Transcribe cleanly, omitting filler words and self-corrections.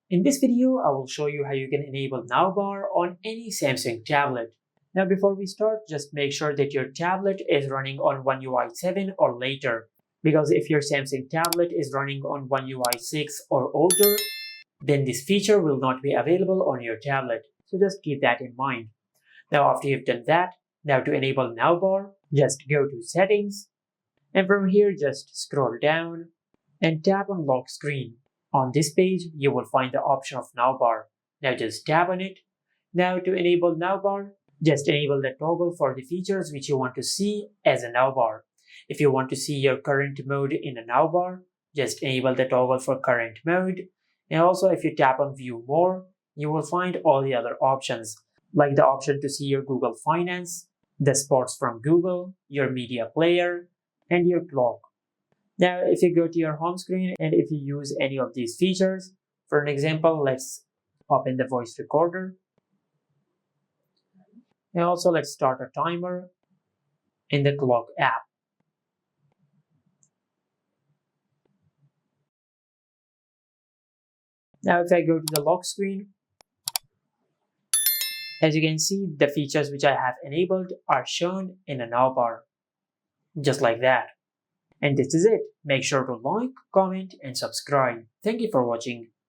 In this video, I will show you how you can enable Nowbar on any Samsung tablet. Now before we start, just make sure that your tablet is running on One UI 7 or later. Because if your Samsung tablet is running on One UI 6 or older, then this feature will not be available on your tablet. So just keep that in mind. Now after you've done that, now to enable Nowbar, just go to Settings, and from here just scroll down and tap on Lock Screen. On this page, you will find the option of Nowbar. Now just tap on it. Now to enable Nowbar, just enable the toggle for the features which you want to see as a Nowbar. If you want to see your current mode in a Nowbar, just enable the toggle for current mode. And also if you tap on View More, you will find all the other options, like the option to see your Google Finance, the Sports from Google, your media player, and your clock. Now, if you go to your home screen and if you use any of these features, for an example, let's open the voice recorder. And also let's start a timer in the clock app. Now, if I go to the lock screen, as you can see, the features which I have enabled are shown in a Nowbar, just like that. And this is it. Make sure to like, comment, and subscribe. Thank you for watching.